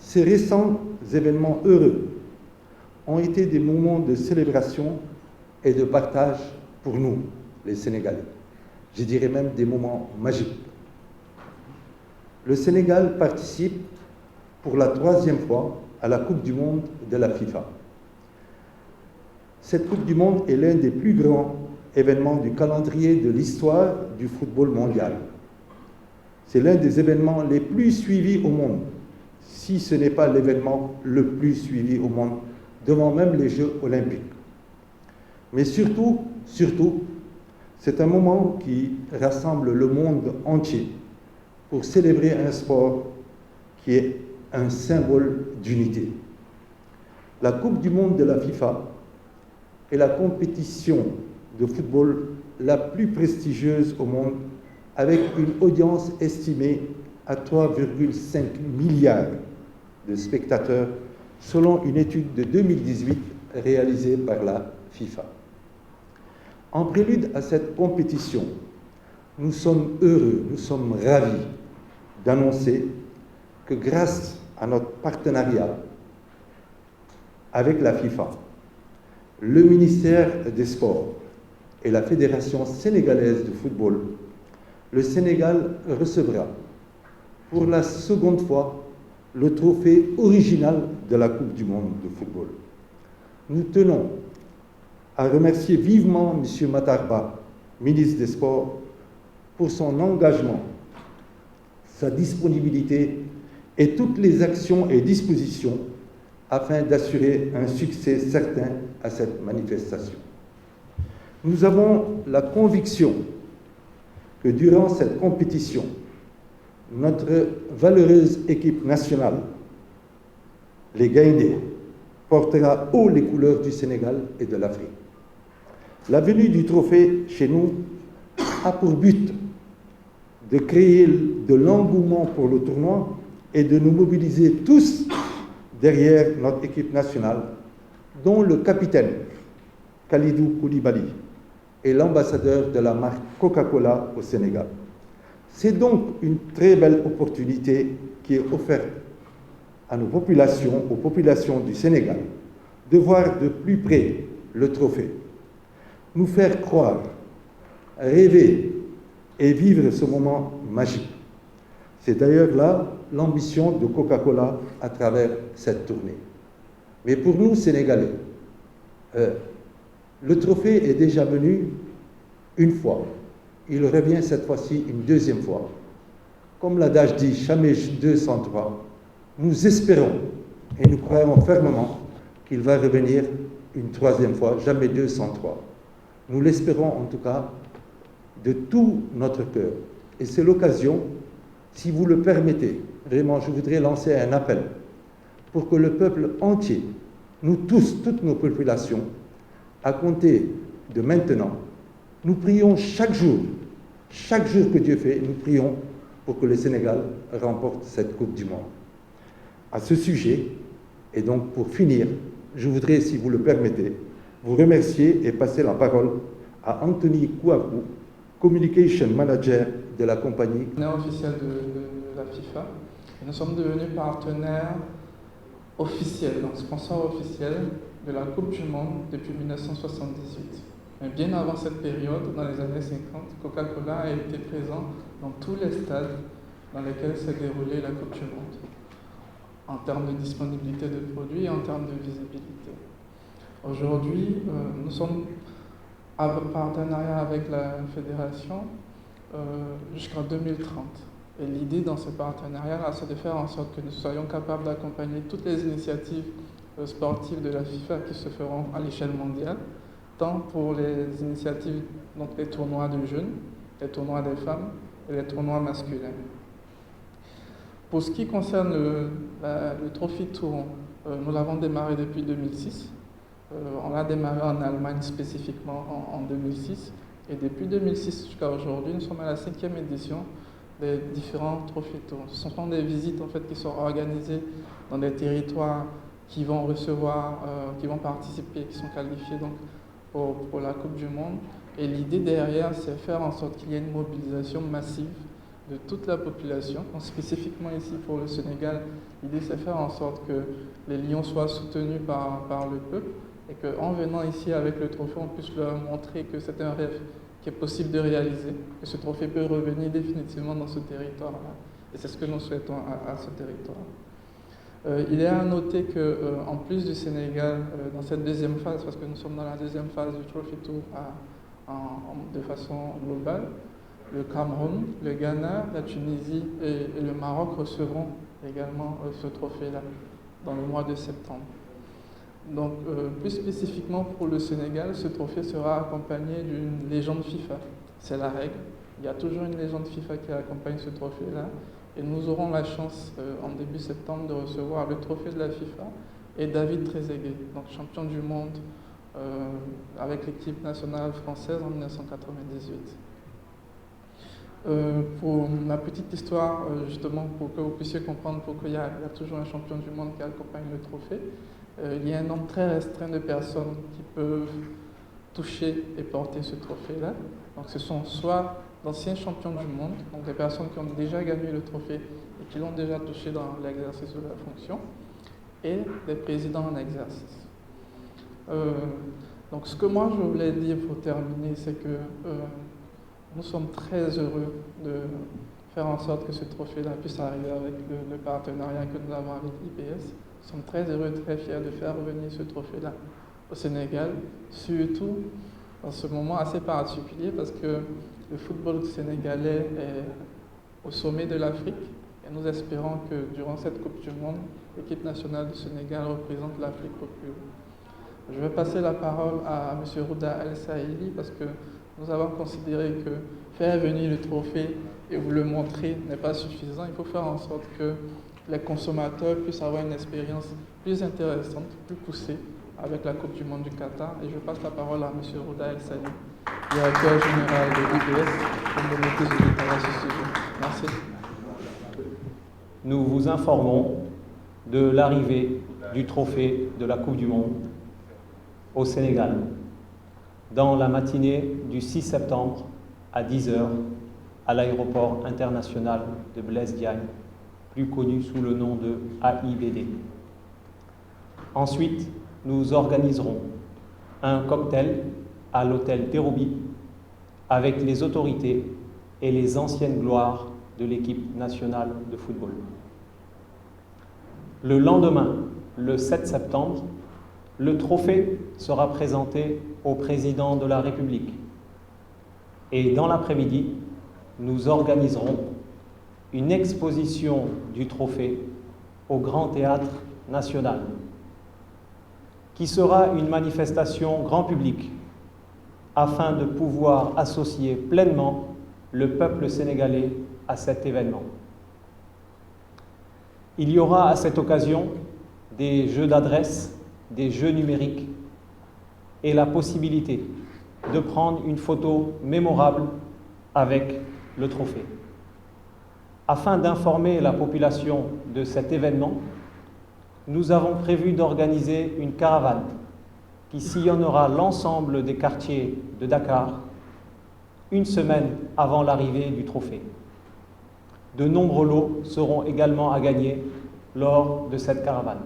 Ces récents événements heureux ont été des moments de célébration et de partage pour nous, les Sénégalais. Je dirais même des moments magiques. Le Sénégal participe pour la 3e fois à la Coupe du Monde de la FIFA. Cette Coupe du Monde est l'un des plus grands événements du calendrier de l'histoire du football mondial. C'est l'un des événements les plus suivis au monde, si ce n'est pas l'événement le plus suivi au monde, devant même les Jeux olympiques. Mais surtout, c'est un moment qui rassemble le monde entier pour célébrer un sport qui est un symbole d'unité. La Coupe du Monde de la FIFA est la compétition de football la plus prestigieuse au monde, avec une audience estimée à 3,5 milliards de spectateurs, selon une étude de 2018 réalisée par la FIFA. En prélude à cette compétition, nous sommes heureux, nous sommes ravis d'annoncer que grâce à notre partenariat avec la FIFA, le ministère des Sports et la Fédération sénégalaise de football, le Sénégal recevra pour la 2e fois le trophée original de la Coupe du Monde de football. Nous tenons à remercier vivement M. Matar Ba, ministre des Sports, pour son engagement, sa disponibilité et toutes les actions et dispositions afin d'assurer un succès certain à cette manifestation. Nous avons la conviction que durant cette compétition, notre valeureuse équipe nationale, les Gaïndés, portera haut les couleurs du Sénégal et de l'Afrique. La venue du trophée chez nous a pour but de créer de l'engouement pour le tournoi et de nous mobiliser tous derrière notre équipe nationale, dont le capitaine Kalidou Koulibaly est l'ambassadeur de la marque Coca-Cola au Sénégal. C'est donc une très belle opportunité qui est offerte à nos populations, aux populations du Sénégal, de voir de plus près le trophée, nous faire croire, rêver et vivre ce moment magique. C'est d'ailleurs là l'ambition de Coca-Cola à travers cette tournée. Mais pour nous, Sénégalais, le trophée est déjà venu une fois. Il revient cette fois-ci une 2e fois. Comme l'adage dit, jamais 203, nous espérons et nous croyons fermement qu'il va revenir une 3e fois, jamais 203. Nous l'espérons en tout cas de tout notre cœur. Et c'est l'occasion, si vous le permettez, vraiment, je voudrais lancer un appel pour que le peuple entier, nous tous, toutes nos populations, à compter de maintenant, nous prions chaque jour que Dieu fait, nous prions pour que le Sénégal remporte cette Coupe du Monde. À ce sujet, et donc pour finir, je voudrais, si vous le permettez, vous remercier et passer la parole à Anthony Kouakou, Communication Manager de la compagnie. Partenaire officiel de la FIFA. Et nous sommes devenus partenaires officiels, donc sponsors officiels de la Coupe du Monde depuis 1978. Mais bien avant cette période, dans les années 50, Coca-Cola a été présent dans tous les stades dans lesquels s'est déroulée la Coupe du Monde, en termes de disponibilité de produits et en termes de visibilité. Aujourd'hui, nous sommes en partenariat avec la fédération jusqu'en 2030. Et l'idée dans ce partenariat, c'est de faire en sorte que nous soyons capables d'accompagner toutes les initiatives sportives de la FIFA qui se feront à l'échelle mondiale, tant pour les initiatives, donc les tournois de jeunes, les tournois des femmes et les tournois masculins. Pour ce qui concerne le Trophy Tour, nous l'avons démarré depuis 2006. On l'a démarré en Allemagne spécifiquement en 2006. Et depuis 2006 jusqu'à aujourd'hui, nous sommes à la 5e édition des différents Trophy Tours. Ce sont des visites en fait, qui sont organisées dans des territoires qui vont recevoir, qui vont participer, qui sont qualifiés donc, pour la Coupe du Monde. Et l'idée derrière, c'est faire en sorte qu'il y ait une mobilisation massive de toute la population. Donc, spécifiquement ici pour le Sénégal, l'idée c'est de faire en sorte que les Lions soient soutenus par le peuple et qu'en venant ici avec le trophée, on puisse leur montrer que c'est un rêve qui est possible de réaliser, que ce trophée peut revenir définitivement dans ce territoire-là. Et c'est ce que nous souhaitons à ce territoire. Il est à noter qu'en plus du Sénégal, dans cette deuxième phase, parce que nous sommes dans la deuxième phase du Trophy Tour de façon globale, le Cameroun, le Ghana, la Tunisie et le Maroc recevront également ce trophée-là dans le mois de septembre. Donc, plus spécifiquement pour le Sénégal, ce trophée sera accompagné d'une légende FIFA. C'est la règle. Il y a toujours une légende FIFA qui accompagne ce trophée-là. Et nous aurons la chance, en début septembre, de recevoir le trophée de la FIFA et David Trezeguet, donc champion du monde avec l'équipe nationale française en 1998. Pour ma petite histoire, justement, pour que vous puissiez comprendre pourquoi il y a toujours un champion du monde qui accompagne le trophée, il y a un nombre très restreint de personnes qui peuvent toucher et porter ce trophée-là. Donc ce sont soit d'anciens champions du monde, donc des personnes qui ont déjà gagné le trophée et qui l'ont déjà touché dans l'exercice de la fonction, et des présidents en exercice. Donc ce que moi je voulais dire pour terminer, c'est que nous sommes très heureux de faire en sorte que ce trophée-là puisse arriver avec le partenariat que nous avons avec IBS. Nous sommes très heureux, très fiers de faire revenir ce trophée-là au Sénégal, surtout dans ce moment assez particulier parce que le football sénégalais est au sommet de l'Afrique et nous espérons que durant cette Coupe du Monde, l'équipe nationale du Sénégal représente l'Afrique au plus haut. Je vais passer la parole à M. Rouda El Saïli parce que nous avons considéré que faire venir le trophée et vous le montrer n'est pas suffisant. Il faut faire en sorte que les consommateurs puissent avoir une expérience plus intéressante, plus poussée avec la Coupe du Monde du Qatar. Et je passe la parole à M. Rouda El Saïli, directeur général de l'IBS, pour me donner plus de détails à ce sujet. Merci. Nous vous informons de l'arrivée du trophée de la Coupe du Monde au Sénégal dans la matinée du 6 septembre à 10 h à l'aéroport international de Blaise Diagne, plus connu sous le nom de AIBD. Ensuite, nous organiserons un cocktail à l'hôtel Terrou-Bi avec les autorités et les anciennes gloires de l'équipe nationale de football. Le lendemain, le 7 septembre, le trophée sera présenté au président de la République. Et dans l'après-midi, nous organiserons une exposition du trophée au Grand Théâtre National, qui sera une manifestation grand public afin de pouvoir associer pleinement le peuple sénégalais à cet événement. Il y aura à cette occasion des jeux d'adresse, des jeux numériques et la possibilité de prendre une photo mémorable avec le trophée. Afin d'informer la population de cet événement, nous avons prévu d'organiser une caravane qui sillonnera l'ensemble des quartiers de Dakar une semaine avant l'arrivée du trophée. De nombreux lots seront également à gagner lors de cette caravane.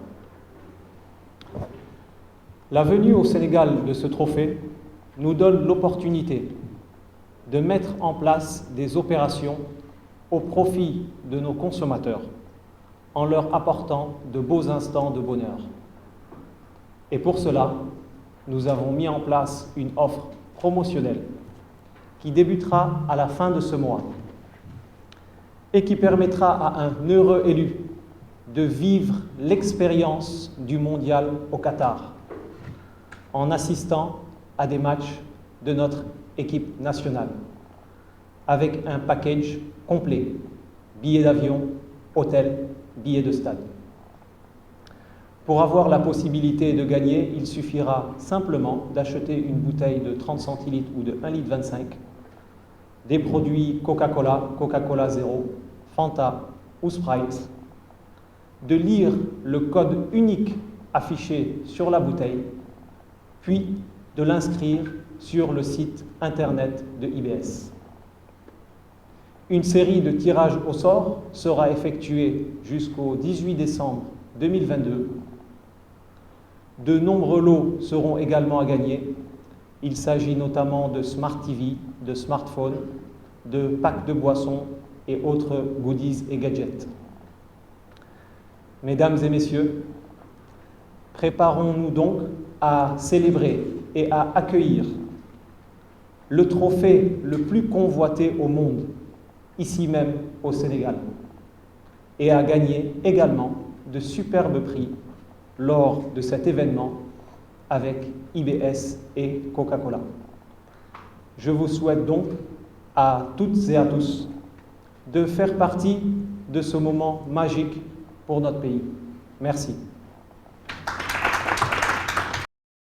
La venue au Sénégal de ce trophée nous donne l'opportunité de mettre en place des opérations au profit de nos consommateurs en leur apportant de beaux instants de bonheur. Et pour cela, nous avons mis en place une offre promotionnelle qui débutera à la fin de ce mois et qui permettra à un heureux élu de vivre l'expérience du mondial au Qatar en assistant à des matchs de notre équipe nationale avec un package complet, billets d'avion, hôtel, billets de stade. Pour avoir la possibilité de gagner, il suffira simplement d'acheter une bouteille de 30 centilitres ou de 1,25 litre, des produits Coca-Cola, Coca-Cola Zéro, Fanta ou Sprite, de lire le code unique affiché sur la bouteille, puis de l'inscrire sur le site internet de IBS. Une série de tirages au sort sera effectuée jusqu'au 18 décembre 2022. De nombreux lots seront également à gagner. Il s'agit notamment de Smart TV, de smartphones, de packs de boissons et autres goodies et gadgets. Mesdames et messieurs, préparons-nous donc à célébrer et à accueillir le trophée le plus convoité au monde, ici même au Sénégal, et à gagner également de superbes prix lors de cet événement avec IBS et Coca-Cola. Je vous souhaite donc à toutes et à tous de faire partie de ce moment magique pour notre pays. Merci.